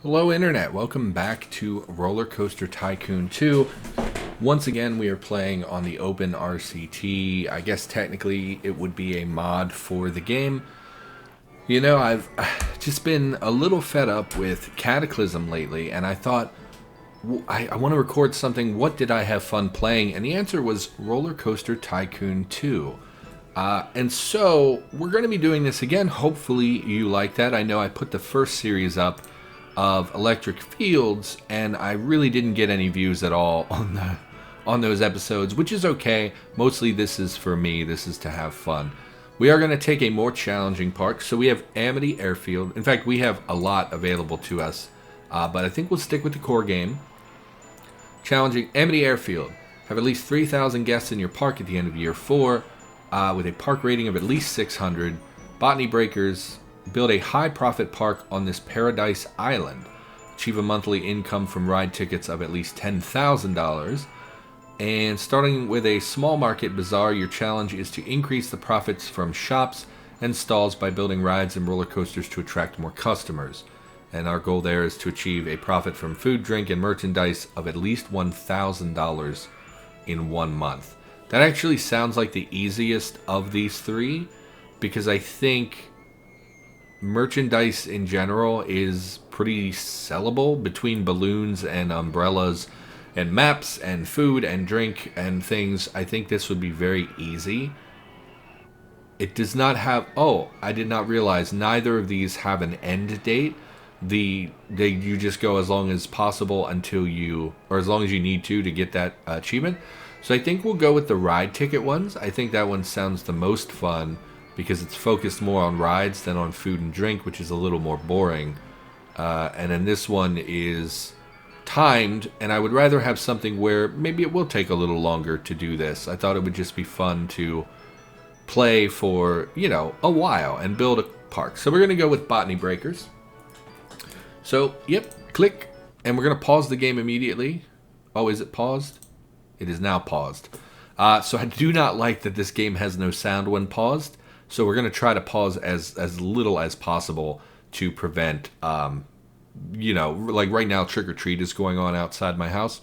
Hello Internet, welcome back to Rollercoaster Tycoon 2. Once again we are playing on the Open RCT. I guess technically it would be a mod for the game. You know, I've just been a little fed up with Cataclysm lately, and I thought, I want to record something. What did I have fun playing? And the answer was Rollercoaster Tycoon 2. And so we're going to be doing this again. Hopefully you like that. I know I put the first series up of Electric Fields, and I really didn't get any views at all on those episodes, which is okay. Mostly this is for me. This is to have fun. We are going to take a more challenging park. So we have Amity Airfield. In fact, we have a lot available to us, but I think we'll stick with the core game. Challenging Amity Airfield. Have at least 3,000 guests in your park at the end of year 4, with a park rating of at least 600. Botany Breakers. Build a high-profit park on this paradise island. Achieve a monthly income from ride tickets of at least $10,000. And starting with a small market bazaar, your challenge is to increase the profits from shops and stalls by building rides and roller coasters to attract more customers. And our goal there is to achieve a profit from food, drink, and merchandise of at least $1,000 in 1 month. That actually sounds like the easiest of these three, because I think merchandise in general is pretty sellable between balloons and umbrellas and maps and food and drink and things. I think this would be very easy. It does not have... Oh, I did not realize neither of these have an end date. You just go as long as possible until you... or as long as you need to get that achievement. So I think we'll go with the ride ticket ones. I think that one sounds the most fun, because it's focused more on rides than on food and drink, which is a little more boring. And then this one is timed, and I would rather have something where maybe it will take a little longer to do this. I thought it would just be fun to play for, you know, a while and build a park. So we're going to go with Botany Breakers. So, yep, click, and we're going to pause the game immediately. Oh, is it paused? It is now paused. So I do not like that this game has no sound when paused. So we're going to try to pause as little as possible to prevent, you know, like right now Trick or Treat is going on outside my house.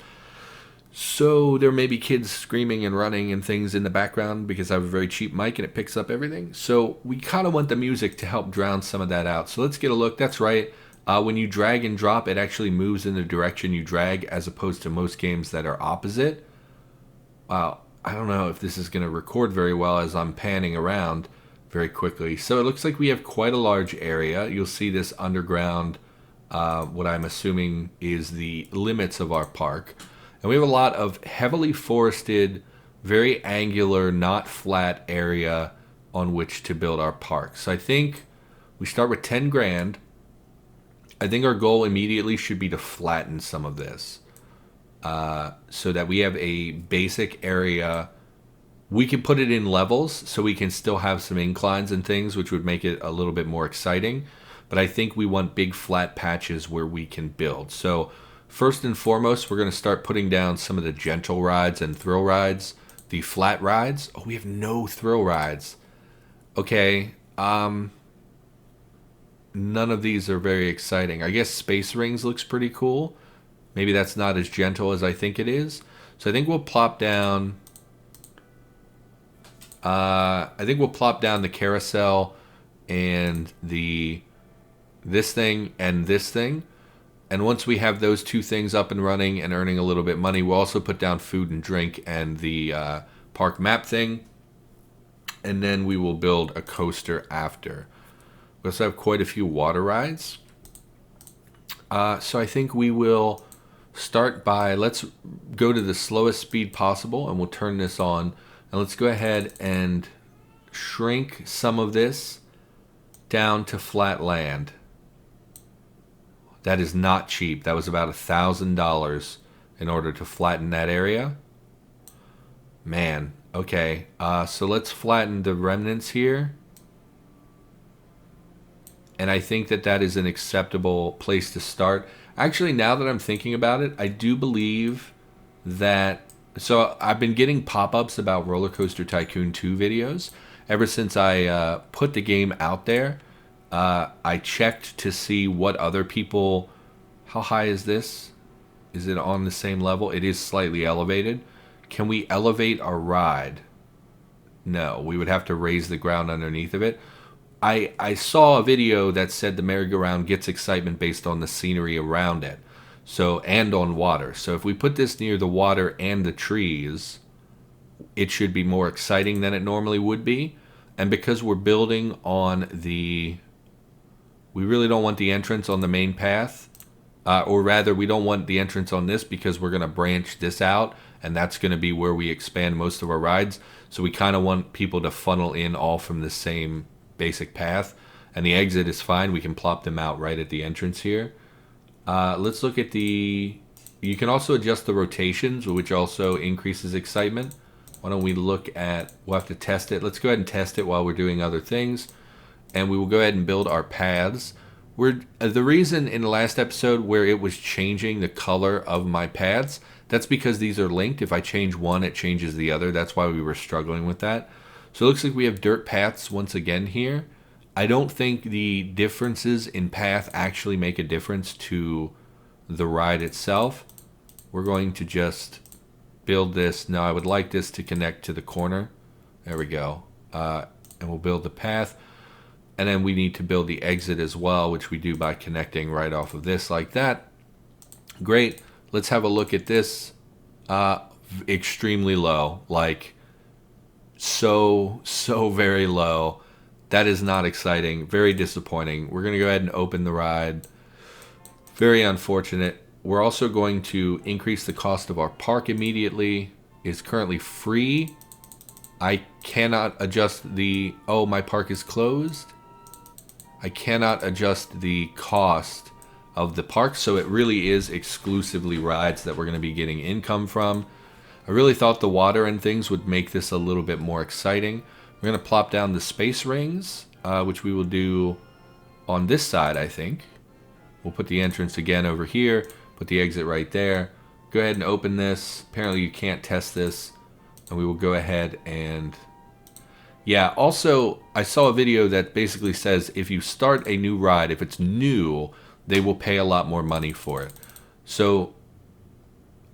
So there may be kids screaming and running and things in the background because I have a very cheap mic and it picks up everything. So we kind of want the music to help drown some of that out. So let's get a look. That's right. When you drag and drop, it actually moves in the direction you drag, as opposed to most games that are opposite. Wow. I don't know if this is going to record very well as I'm panning around very quickly. So it looks like we have quite a large area. You'll see this underground, what I'm assuming is the limits of our park. And we have a lot of heavily forested, very angular, not flat area on which to build our park. So I think we start with 10 grand. I think our goal immediately should be to flatten some of this, so that we have a basic area. We can put it in levels so we can still have some inclines and things, which would make it a little bit more exciting. But I think we want big flat patches where we can build. So first and foremost, we're going to start putting down some of the gentle rides and thrill rides. The flat rides. Oh, we have no thrill rides. Okay. None of these are very exciting. I guess Space Rings looks pretty cool. Maybe that's not as gentle as I think it is. So I think we'll plop down... the carousel and this thing and this thing. And once we have those two things up and running and earning a little bit of money, we'll also put down food and drink and the park map thing. And then we will build a coaster after. We also have quite a few water rides. So I think we will start by, let's go to the slowest speed possible, and we'll turn this on. And let's go ahead and shrink some of this down to flat land. That is not cheap. That was about $1,000 in order to flatten that area. Man, okay. So let's flatten the remnants here. And I think that that is an acceptable place to start. Actually, now that I'm thinking about it, I do believe that... So I've been getting pop-ups about Rollercoaster Tycoon 2 videos ever since I put the game out there. I checked to see what other people How high is this? Is it on the same level? It is slightly elevated. Can we elevate our ride? No, we would have to raise the ground underneath of it. I saw a video that said the merry-go-round gets excitement based on the scenery around it. So, and on water. So if we put this near the water and the trees, it should be more exciting than it normally would be. And because we're building on the... We really don't want the entrance on the main path. Or rather, we don't want the entrance on this because we're going to branch this out. And that's going to be where we expand most of our rides. So we kind of want people to funnel in all from the same basic path. And the exit is fine. We can plop them out right at the entrance here. Let's look at the... You can also adjust the rotations, which also increases excitement. Why don't we look at... We'll have to test it. Let's go ahead and test it while we're doing other things. And we will go ahead and build our paths. The reason in the last episode where it was changing the color of my paths, that's because these are linked. If I change one, it changes the other. That's why we were struggling with that. So it looks like we have dirt paths once again here. I don't think the differences in path actually make a difference to the ride itself. We're going to just build this. Now I would like this to connect to the corner. There we go. And we'll build the path. And then we need to build the exit as well, which we do by connecting right off of this like that. Great. Let's have a look at this. Extremely low. Like, so very low. That is not exciting. Very disappointing. We're going to go ahead and open the ride. Very unfortunate. We're also going to increase the cost of our park immediately. It's currently free. I cannot adjust the... Oh, my park is closed? I cannot adjust the cost of the park, so it really is exclusively rides that we're going to be getting income from. I really thought the water and things would make this a little bit more exciting. We're going to plop down the space rings, which we will do on this side, I think. We'll put the entrance again over here, put the exit right there. Go ahead and open this. Apparently you can't test this, and we will go ahead and... Yeah, also, I saw a video that basically says if you start a new ride, if it's new, they will pay a lot more money for it. So,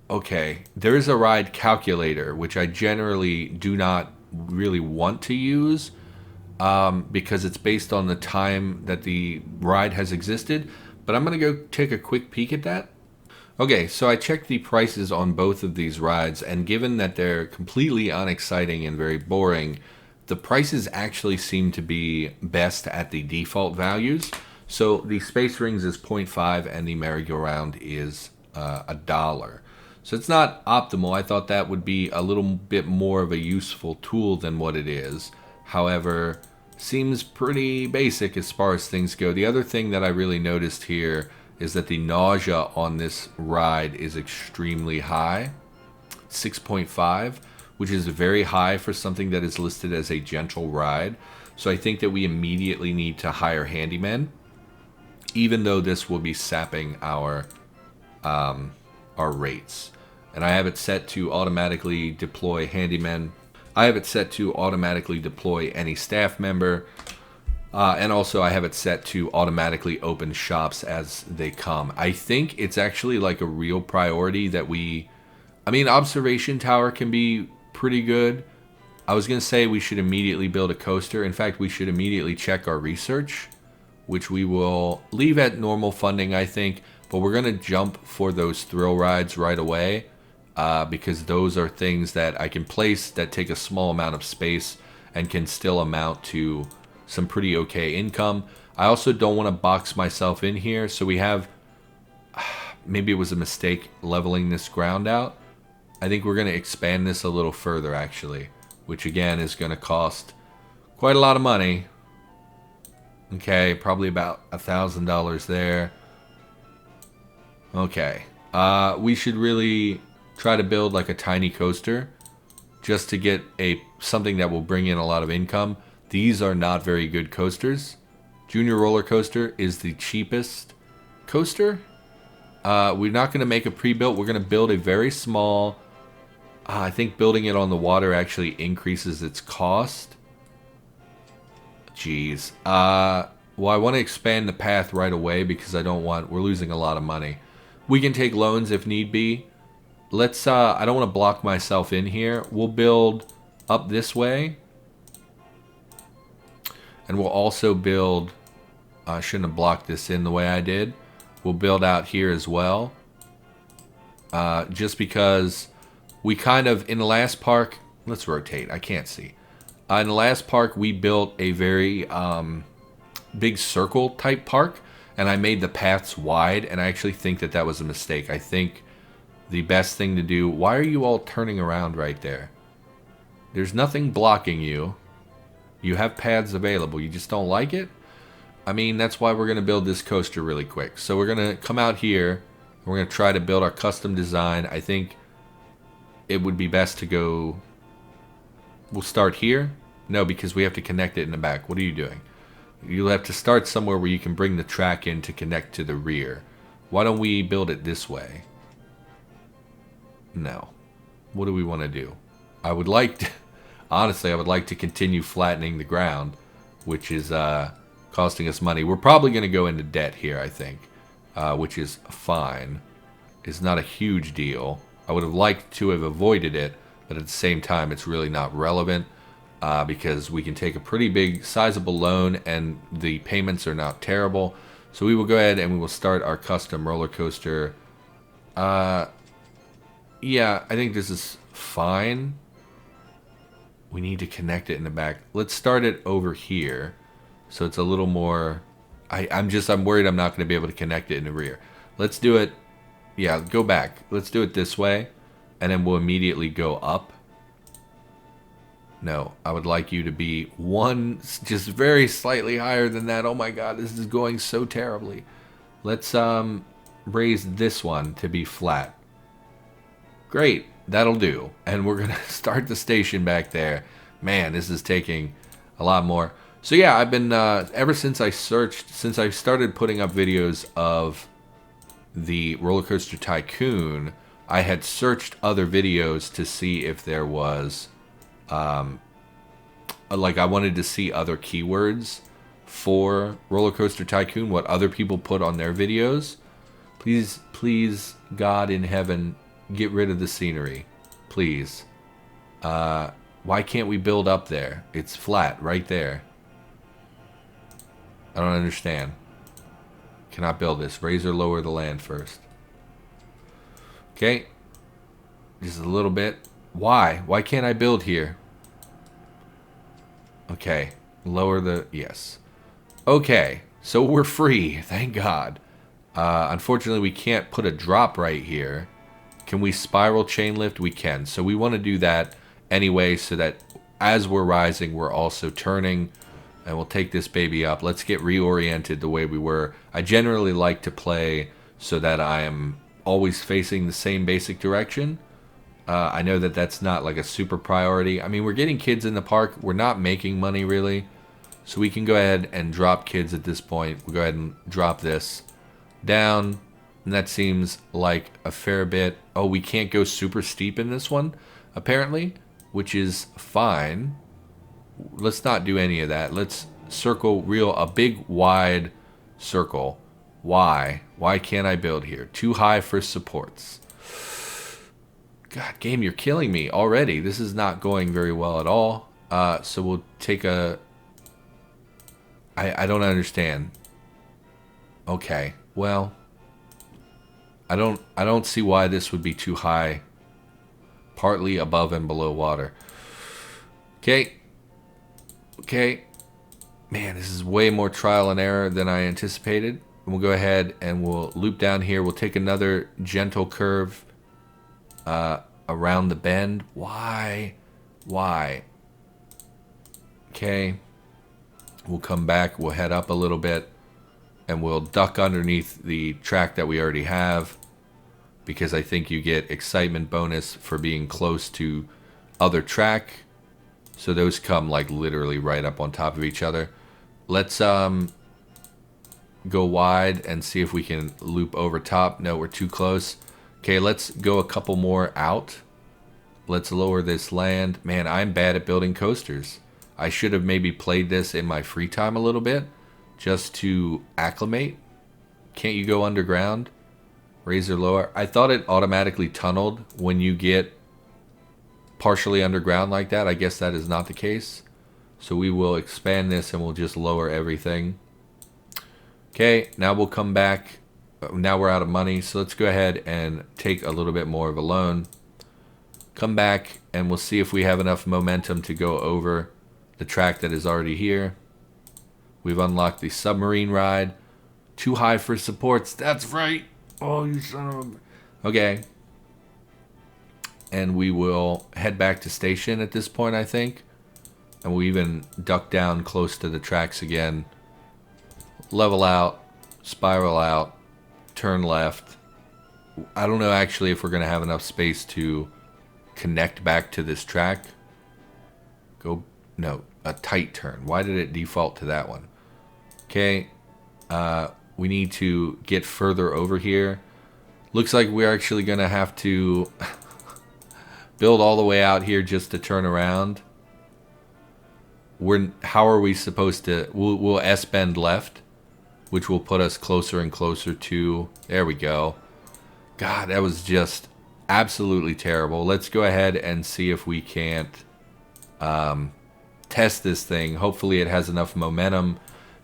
okay, there is a ride calculator, which I generally do not really want to use because it's based on the time that the ride has existed. But I'm going to go take a quick peek at that. Okay, so I checked the prices on both of these rides, and given that they're completely unexciting and very boring, the prices actually seem to be best at the default values. So the Space Rings is 0.5 and the merry-go-round is $1. So it's not optimal. I thought that would be a little bit more of a useful tool than what it is. However, seems pretty basic as far as things go. The other thing that I really noticed here is that the nausea on this ride is extremely high, 6.5. Which is very high for something that is listed as a gentle ride. So I think that we immediately need to hire handymen, even though this will be sapping our rates. And I have it set to automatically deploy handymen. I have it set to automatically deploy any staff member. And also I have it set to automatically open shops as they come. I think it's actually like a real priority that we... I mean, observation tower can be pretty good. I was going to say we should immediately build a coaster. In fact, we should immediately check our research, which we will leave at normal funding, I think. But we're going to jump for those thrill rides right away because those are things that I can place that take a small amount of space and can still amount to some pretty okay income. I also don't want to box myself in here. So we have... Maybe it was a mistake leveling this ground out. I think we're going to expand this a little further, actually, which again is going to cost quite a lot of money. Okay, probably about $1,000 there. Okay, we should really try to build like a tiny coaster just to get something that will bring in a lot of income. These are not very good coasters. Junior Roller Coaster is the cheapest coaster. We're not going to make a pre-built. We're going to build a very small... I think building it on the water actually increases its cost. Jeez. Well, I want to expand the path right away because I don't want... We're losing a lot of money. We can take loans if need be. Let's, I don't want to block myself in here. We'll build up this way. And we'll also build, I shouldn't have blocked this in the way I did. We'll build out here as well. Just because we kind of, in the last park, let's rotate, I can't see. In the last park, we built a very big circle type park. And I made the paths wide, and I actually think that that was a mistake. I think the best thing to do... Why are you all turning around right there? There's nothing blocking you. You have paths available. You just don't like it? I mean, that's why we're going to build this coaster really quick. So we're going to come out here. We're going to try to build our custom design. I think it would be best to go... We'll start here. No, because we have to connect it in the back. What are you doing? You'll have to start somewhere where you can bring the track in to connect to the rear. Why don't we build it this way? No. What do we want to do? I would like to... Honestly, I would like to continue flattening the ground, which is costing us money. We're probably going to go into debt here, I think, which is fine. It's not a huge deal. I would have liked to have avoided it, but at the same time, it's really not relevant. Because we can take a pretty big sizable loan and the payments are not terrible. So we will go ahead and we will start our custom roller coaster. Yeah, I think this is fine. We need to connect it in the back. Let's start it over here. So it's a little more... I'm worried I'm not going to be able to connect it in the rear. Let's do it... Yeah, go back. Let's do it this way. And then we'll immediately go up. No, I would like you to be one, just very slightly higher than that. Oh my god, this is going so terribly. Let's raise this one to be flat. Great, that'll do. And we're going to start the station back there. Man, this is taking a lot more. So yeah, I've been, ever since I started putting up videos of the Rollercoaster Tycoon, I had searched other videos to see if there was... like I wanted to see other keywords for Rollercoaster Tycoon, what other people put on their videos. Please, God in heaven, get rid of the scenery. Please. Why can't we build up there? It's flat right there. I don't understand. Cannot build this. Raise or lower the land first. Okay. Just a little bit. Why? Why can't I build here? Okay. Lower the... Yes. Okay. So we're free. Thank God. Unfortunately, we can't put a drop right here. Can we spiral chain lift? We can. So we want to do that anyway so that as we're rising, we're also turning. And we'll take this baby up. Let's get reoriented the way we were. I generally like to play so that I am always facing the same basic direction. I know that that's not like a super priority. I mean, we're getting kids in the park. We're not making money really. So we can go ahead and drop kids at this point. We'll go ahead and drop this down. And that seems like a fair bit. Oh, we can't go super steep in this one, apparently, which is fine. Let's not do any of that. Let's circle a big wide circle. Why? Why can't I build here? Too high for supports. God, game, you're killing me already. This is not going very well at all. So we'll take a... I don't understand. Okay, well... I don't see why this would be too high. Partly above and below water. Okay. Okay. Man, this is way more trial and error than I anticipated. We'll go ahead and we'll loop down here. We'll take another gentle curve around the bend. Why? Why? Okay. We'll come back. We'll head up a little bit. And we'll duck underneath the track that we already have. Because I think you get excitement bonus for being close to other track. So those come like literally right up on top of each other. Let's go wide and see if we can loop over top. No, we're too close. Okay, let's go a couple more out. Let's lower this land. Man, I'm bad at building coasters. I should have maybe played this in my free time a little bit. Just to acclimate. Can't you go underground? Raise or lower. I thought it automatically tunneled when you get partially underground like that. I guess that is not the case. So we will expand this and we'll just lower everything. Okay, now we'll come back. Now we're out of money, so let's go ahead and take a little bit more of a loan. Come back and we'll see if we have enough momentum to go over the track that is already here. We've unlocked the submarine ride. Too high for supports. That's right. Oh, you son of a... Okay. And we will head back to station at this point, I think. And we'll even duck down close to the tracks again. Level out. Spiral out. Turn left. I don't know actually if we're going to have enough space to connect back to this track. Go... No. A tight turn. Why did it default to that one? Okay. We need to get further over here. Looks like we're actually going to have to build all the way out here just to turn around. How are we supposed to... We'll S-bend left, which will put us closer and closer to... There we go. God, that was just absolutely terrible. Let's go ahead and see if we can't test this thing. Hopefully it has enough momentum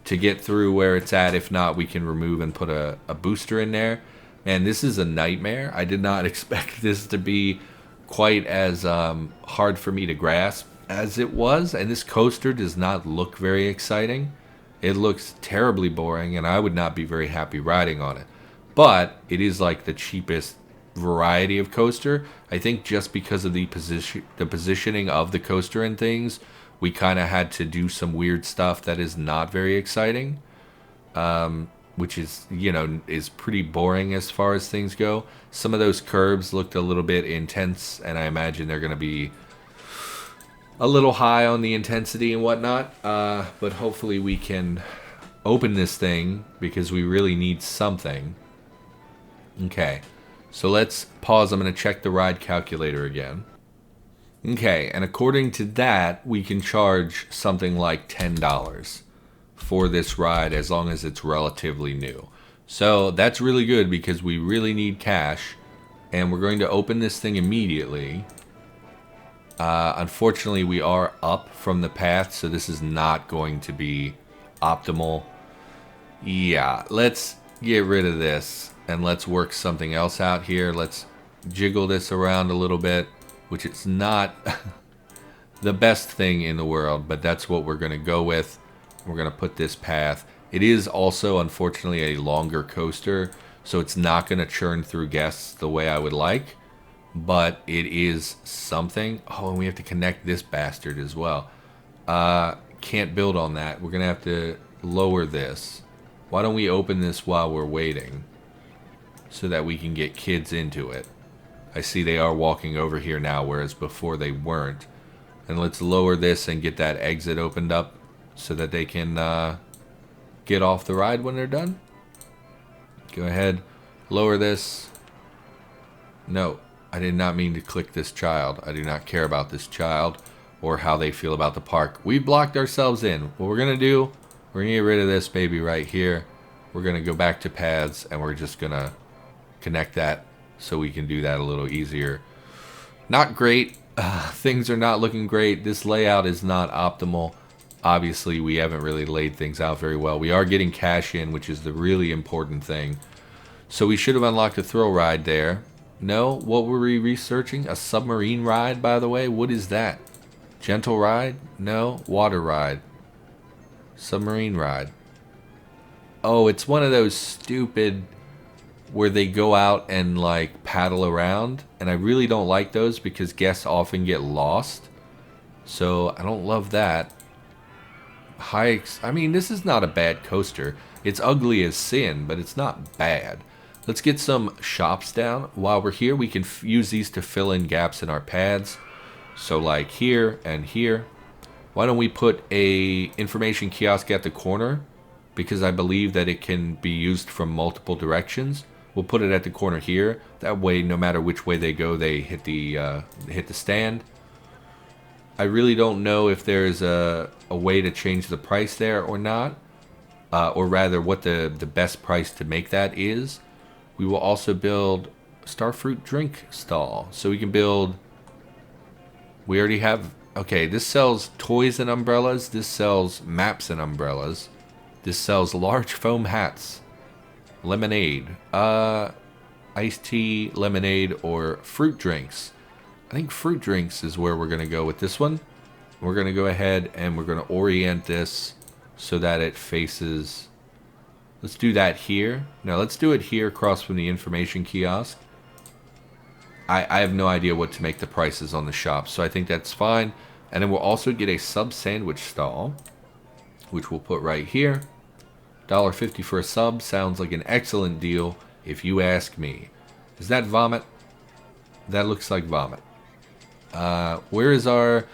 to get through where it's at. If not, we can remove and put a booster in there. Man, this is a nightmare. I did not expect this to be quite as hard for me to grasp as it was. And this coaster does not look very exciting. It looks terribly boring, and I would not be very happy riding on it. But it is like the cheapest variety of coaster. I think just because of the positioning of the coaster and things, we kind of had to do some weird stuff that is not very exciting. Which is, you know, is pretty boring as far as things go. Some of those curbs looked a little bit intense, and I imagine they're going to be a little high on the intensity and whatnot. But hopefully we can open this thing because we really need something. Okay, so let's pause. I'm going to check the ride calculator again. Okay, and according to that, we can charge something like $10 for this ride as long as it's relatively new. So that's really good because we really need cash, and we're going to open this thing immediately. Unfortunately, we are up from the path, so this is not going to be optimal. Yeah, let's get rid of this and let's work something else out here. Let's jiggle this around a little bit, which is not the best thing in the world, but that's what we're going to go with. We're going to put this path. It is also, unfortunately, a longer coaster, so it's not going to churn through guests the way I would like, but it is something. Oh, and we have to connect this bastard as well. Can't build on that. We're going to have to lower this. Why don't we open this while we're waiting so that we can get kids into it? I see they are walking over here now, whereas before they weren't. And let's lower this and get that exit opened up so that they can get off the ride when they're done. Go ahead, lower this. No, I did not mean to click this child. I do not care about this child or how they feel about the park. We blocked ourselves in. What we're going to do, we're going to get rid of this baby right here. We're going to go back to paths, and we're just going to connect that so we can do that a little easier. Not great. Things are not looking great. This layout is not optimal. Obviously, we haven't really laid things out very well. We are getting cash in, which is the really important thing. So we should have unlocked a thrill ride there. No, what were we researching? A submarine ride, by the way? What is that? Gentle ride? No. Water ride. Submarine ride. Oh, it's one of those stupid where they go out and like paddle around, and I really don't like those because guests often get lost. So I don't love that. I mean, this is not a bad coaster. It's ugly as sin, but it's not bad. Let's get some shops down. While we're here, we can use these to fill in gaps in our paths. So like here and here. Why don't we put a information kiosk at the corner? Because I believe that it can be used from multiple directions. We'll put it at the corner here. That way, no matter which way they go, they hit the stand. I really don't know if there's a way to change the price there or not. Or rather, what the best price to make that is. We will also build starfruit drink stall. So we can build... We already have... Okay, this sells toys and umbrellas. This sells maps and umbrellas. This sells large foam hats. Lemonade. Iced tea, lemonade, or fruit drinks. I think fruit drinks is where we're going to go with this one. We're going to go ahead and we're going to orient this so that it faces... Let's do that here. Now let's do it here across from the information kiosk. I have no idea what to make the prices on the shop, so I think that's fine. And then we'll also get a sub sandwich stall, which we'll put right here. $1.50 for a sub sounds like an excellent deal, if you ask me. Is that vomit? That looks like vomit. Where is our...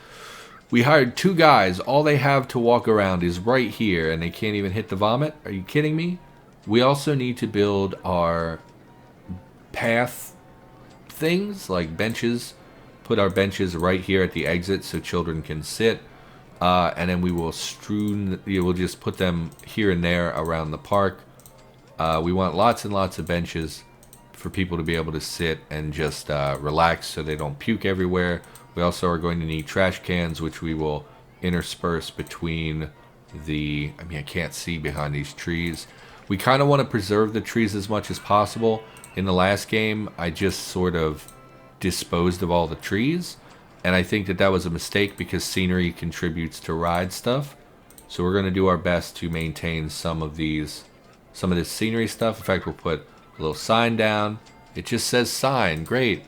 We hired 2 guys. All they have to walk around is right here, and they can't even hit the vomit? Are you kidding me? We also need to build our path things, like benches. Put our benches right here at the exit so children can sit. And then we will we'll just put them here and there around the park. We want lots and lots of benches for people to be able to sit and just relax so they don't puke everywhere. We also are going to need trash cans, which we will intersperse between the... I mean, I can't see behind these trees. We kind of want to preserve the trees as much as possible. In the last game, I just sort of disposed of all the trees. And I think that that was a mistake because scenery contributes to ride stuff. So we're going to do our best to maintain some of this scenery stuff. In fact, we'll put a little sign down. It just says sign. Great.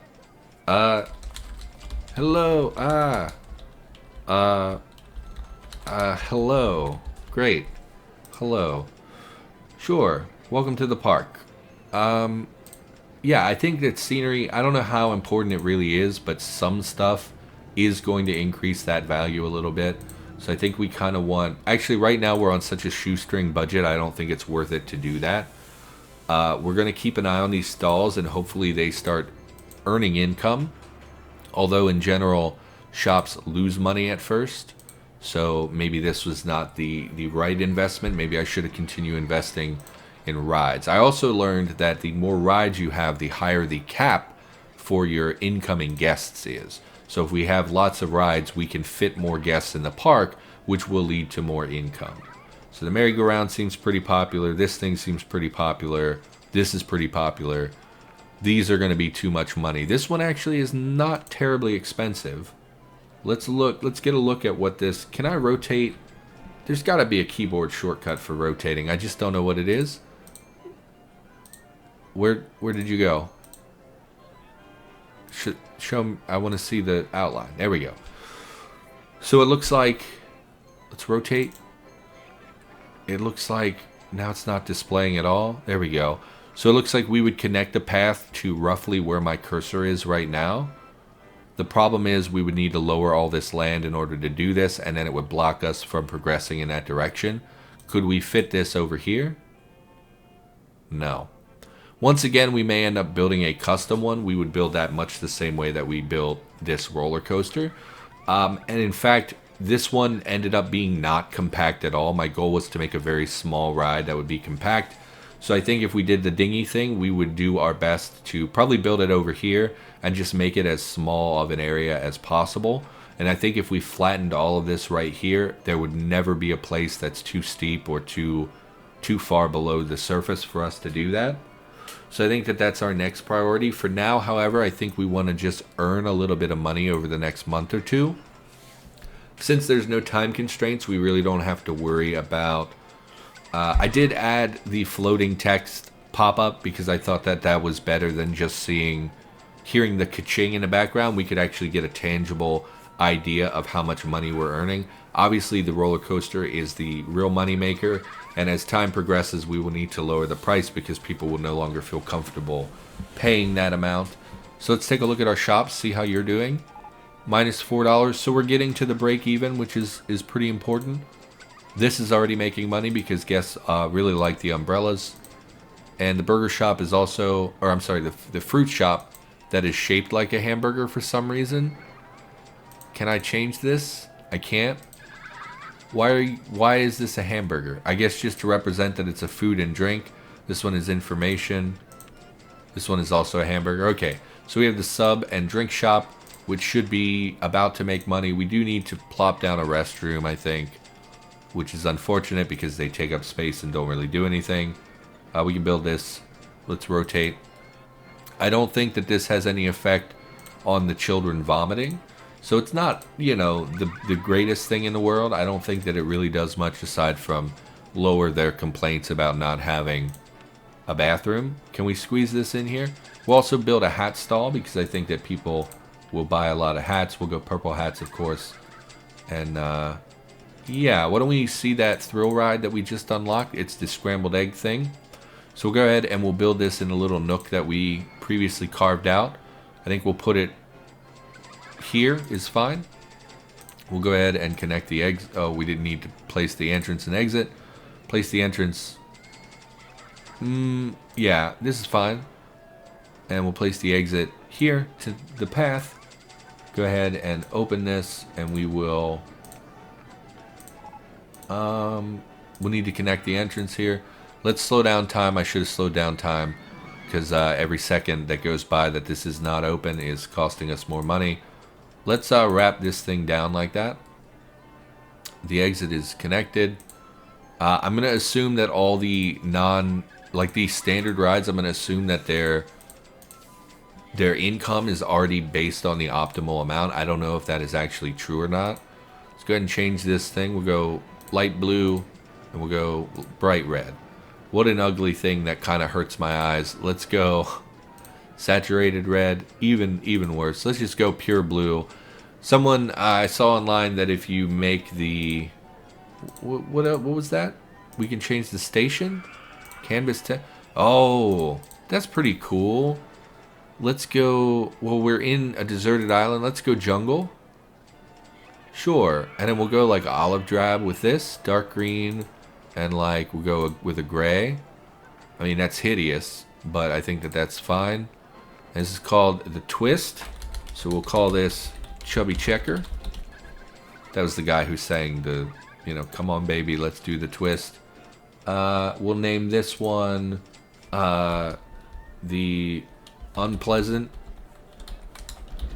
Hello. Hello. Great. Hello. Sure. Welcome to the park. Yeah, I think that scenery, I don't know how important it really is, but some stuff is going to increase that value a little bit. So I think we kind of want... Actually, right now we're on such a shoestring budget, I don't think it's worth it to do that. We're going to keep an eye on these stalls, and hopefully they start earning income. Although, in general, shops lose money at first. So maybe this was not the right investment. Maybe I should have continued investing in rides. I also learned that the more rides you have, the higher the cap for your incoming guests is. So if we have lots of rides, we can fit more guests in the park, which will lead to more income. So the merry-go-round seems pretty popular. This thing seems pretty popular. This is pretty popular. These are going to be too much money. This one actually is not terribly expensive. Let's get a look at what this... Can I rotate? There's got to be a keyboard shortcut for rotating. I just don't know what it is. Where did you go? Show me. I want to see the outline. There we go. So it looks like... Let's rotate. It looks like... Now it's not displaying at all. There we go. So it looks like we would connect the path to roughly where my cursor is right now. The problem is we would need to lower all this land in order to do this, and then it would block us from progressing in that direction. Could we fit this over here? No. Once again, we may end up building a custom one. We would build that much the same way that we built this roller coaster. And in fact, this one ended up being not compact at all. My goal was to make a very small ride that would be compact. So I think if we did the dinghy thing, we would do our best to probably build it over here and just make it as small of an area as possible. And I think if we flattened all of this right here, there would never be a place that's too steep or too far below the surface for us to do that. So I think that that's our next priority. For now, however, I think we want to just earn a little bit of money over the next month or two. Since there's no time constraints, we really don't have to worry about... I did add the floating text pop-up because I thought that that was better than just hearing the ka-ching in the background. We could actually get a tangible idea of how much money we're earning. Obviously, the roller coaster is the real money maker, and as time progresses, we will need to lower the price because people will no longer feel comfortable paying that amount. So let's take a look at our shops, see how you're doing. Minus $4, so we're getting to the break even, which is pretty important. This is already making money because guests really like the umbrellas. And the burger shop is also, or I'm sorry, the fruit shop that is shaped like a hamburger for some reason. Can I change this? I can't. Why is this a hamburger? I guess just to represent that it's a food and drink. This one is information. This one is also a hamburger. Okay, so we have the sub and drink shop, which should be about to make money. We do need to plop down a restroom, I think, which is unfortunate because they take up space and don't really do anything. We can build this. Let's rotate. I don't think that this has any effect on the children vomiting. So it's not, you know, the greatest thing in the world. I don't think that it really does much aside from lower their complaints about not having a bathroom. Can we squeeze this in here? We'll also build a hat stall because I think that people will buy a lot of hats. We'll go purple hats, of course. And, yeah, why don't we see that thrill ride that we just unlocked? It's the scrambled egg thing. So we'll go ahead and we'll build this in a little nook that we previously carved out. I think we'll put it here is fine. We'll go ahead and connect the eggs. Oh, we didn't need to place the entrance and exit. Place the entrance. Yeah, this is fine. And we'll place the exit here to the path. Go ahead and open this, and we will. We'll need to connect the entrance here. Let's slow down time. I should have slowed down time because every second that goes by that this is not open is costing us more money. Let's wrap this thing down like that. The exit is connected. I'm going to assume that all the like these standard rides, I'm going to assume that their income is already based on the optimal amount. I don't know if that is actually true or not. Let's go ahead and change this thing. We'll go light blue and we'll go bright red. What an ugly thing that kind of hurts my eyes. Let's go saturated red, even worse. Let's just go pure blue. Someone I saw online that if you make the what was that? We can change the station? Canvas oh, that's pretty cool. Let's go, well, we're in a deserted island. Let's go jungle. Sure. And then we'll go like olive drab with this, dark green, and like we'll go with a gray. I mean, that's hideous, but I think that that's fine. And this is called the twist. So we'll call this Chubby Checker. That was the guy who sang the, you know, come on baby, let's do the twist. We'll name this one the unpleasant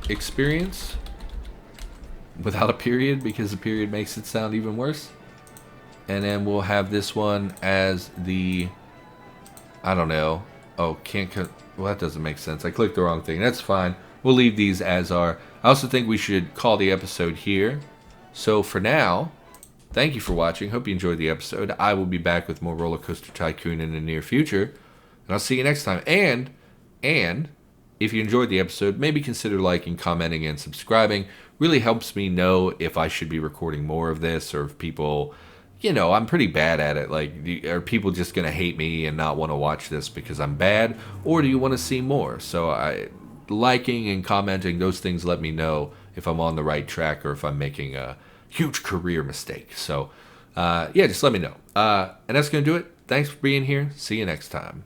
experience without a period because the period makes it sound even worse. And then we'll have this one as the, I don't know. Oh, well, that doesn't make sense. I clicked the wrong thing. That's fine. We'll leave these as are. I also think we should call the episode here. So for now, thank you for watching. Hope you enjoyed the episode. I will be back with more Rollercoaster Tycoon in the near future. And I'll see you next time. And if you enjoyed the episode, maybe consider liking, commenting, and subscribing. Really helps me know if I should be recording more of this or if people, you know, I'm pretty bad at it. Like, are people just going to hate me and not want to watch this because I'm bad? Or do you want to see more? So liking and commenting, those things let me know if I'm on the right track or if I'm making a huge career mistake. So, yeah, just let me know. And that's going to do it. Thanks for being here. See you next time.